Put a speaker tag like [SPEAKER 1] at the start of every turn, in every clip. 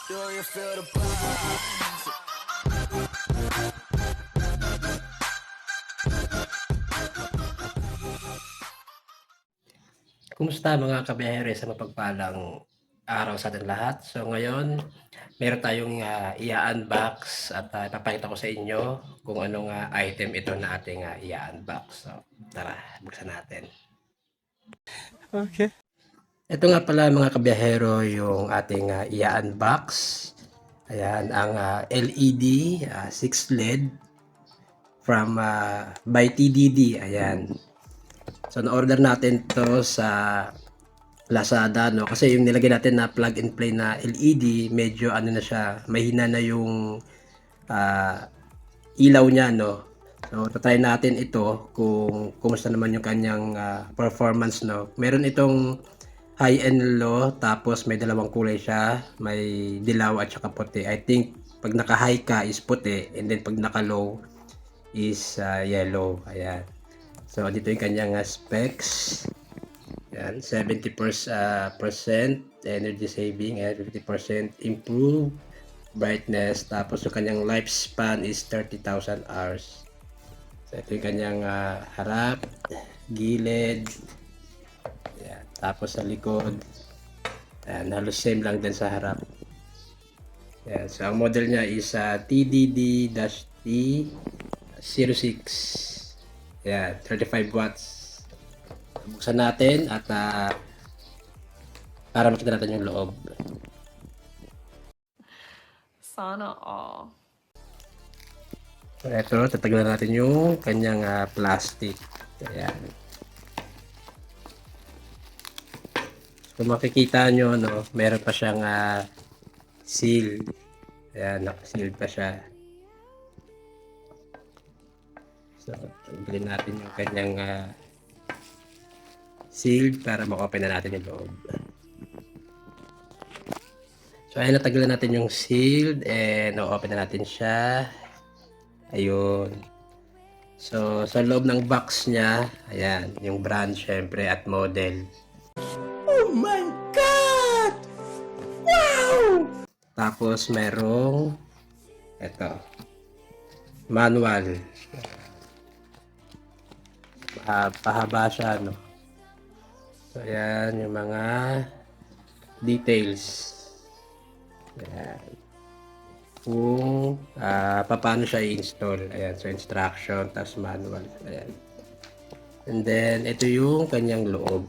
[SPEAKER 1] Do you feel the buzz?
[SPEAKER 2] Kumusta mga kabiyahero sa mapagpalang araw sa ating lahat. So ngayon, meron tayong i-unbox at ipapakita ko sa inyo kung anong item ito na ating i-unbox. So tara, buksan natin.
[SPEAKER 3] Okay.
[SPEAKER 2] Ito nga pala mga kabiyahero yung ating i-unbox. Ayan, ang LED 6 LED from by TDD. Ayan. So na-order natin to sa Lazada, no? Kasi yung nilagay natin na plug and play na LED, medyo ano na siya, mahina na yung ah, ilaw niya, no? So, tatry natin ito kung kumusta naman yung kanyang performance, no? Meron itong high and low, tapos may dalawang kulay siya, may dilaw at saka puti. I think pag naka-high ka is puti, and then pag naka-low is yellow. Ayan. So, dito yung kanyang specs. Yan, 70% energy saving and 50% improve brightness. Tapos yung kanyang lifespan is 30,000 hours. So ito yung kanyang harap, gilid. Yan. Tapos sa likod. Yan, halos same lang din sa harap. Yan. So ang model niya is TDD-T06. Yan, 35 watts. Buksan natin at para makita natin yung loob.
[SPEAKER 4] Sana all.
[SPEAKER 2] So, ito, tatanggalan natin yung kanyang plastic. Ayan. So, makikita nyo, no, meron pa siyang seal. Ayan, naka-seal pa siya. So, tanggalin natin yung kanyang sealed para ma-open na natin yung loob. So, ayun, natanggalan natin yung sealed and na-open na natin siya. Ayun. So, sa loob ng box niya, ayan, yung brand syempre at model.
[SPEAKER 3] Oh my God! Wow!
[SPEAKER 2] Tapos, merong ito, manual. Pahaba siya, no? So, ayan, yung mga details. Ayan. Kung paano siya i-install. Ayan, so instruction, tapos manual. Ayan. And then, ito yung kanyang loob.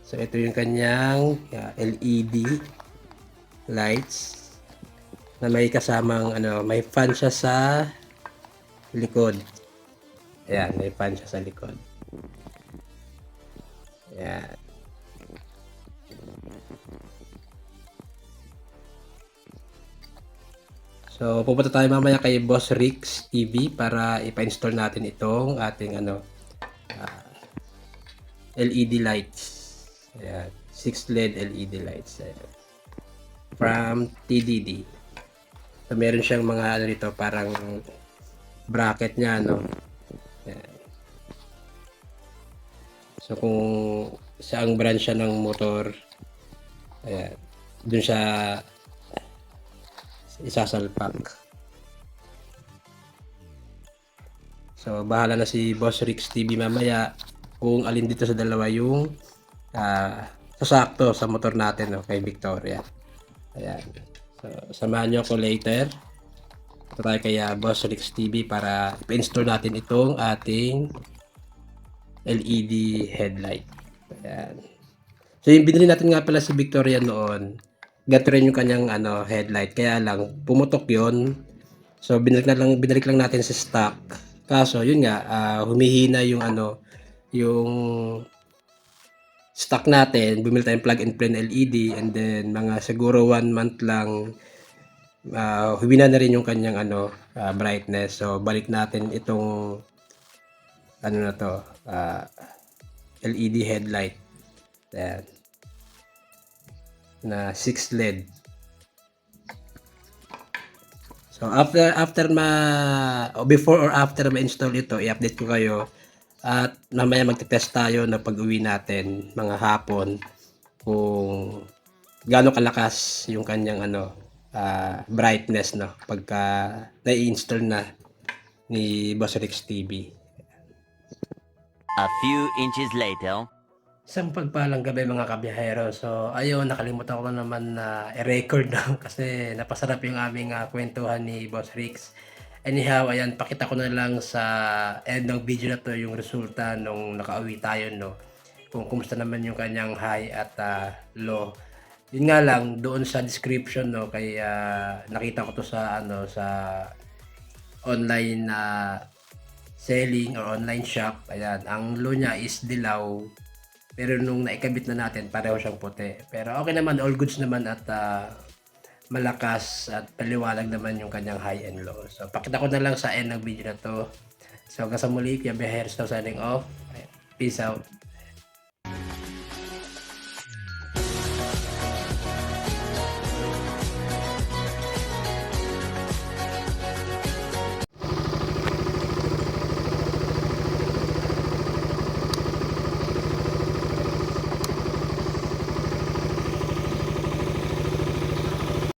[SPEAKER 2] So, ito yung kanyang LED lights na may kasamang, may fan siya sa likod. Ayan, may fan siya sa likod. Ayan. So, pupunta tayo mamaya kay Boss Rix TV para ipa-install natin itong ating LED lights. Ayan, 6 LED LED lights. Ayan. From TDD. So, meron siyang mga dito, parang bracket niya, no? Ayan. So, kung saang brand siya ng motor, ayan, dun siya isasalpak. So, bahala na si Boss Rix TV mamaya kung alin dito sa dalawa yung sasakto sa motor natin, no, kay Victoria. Ayan. So, samahan nyo ako later. Ito tayo kay Boss Rix TV para i-install natin itong ating LED headlight. Ayan. So, yung binili natin nga pala si Victoria noon, gato rin yung kanyang headlight, kaya lang pumutok yon. So binalik lang natin sa stock, kaso yun nga, humihina yung yung stock natin. Bumili tayong plug and play na LED, and then mga siguro 1 month lang humina na rin yung kanyang brightness. So balik natin itong na to, LED headlight. Ayan, na 6 LED. So after before or after ma-install ito, i-update ko kayo at mamaya magte-test tayo na pag-uwi natin mga hapon kung gaano kalakas yung kanyang brightness, no, pagka nai-install na ni Boss Rix TV.
[SPEAKER 5] A few inches later.
[SPEAKER 2] Isang pagpalang gabi mga kabiyahero. So ayun, nakalimutan ko na naman na i-record no? Kasi napasarap yung aming kwentuhan ni Boss Rix. Anyhow, ayan, pakita ko na lang sa end ng video na to yung resulta nung nakauwi tayo, no? Kung kumusta naman yung kanyang high at low. Yun nga lang, doon sa description, no, kay nakita ko to sa sa online selling or online shop. Ayan, ang low niya is dilaw. Pero nung naikabit na natin, pareho siyang puti. Pero okay naman, all goods naman at malakas at paliwanag naman yung kanyang high and low. So, pakita ko na lang sa end ng video na to. So, hanggang sa muli, Pia Beher, signing off. Peace out.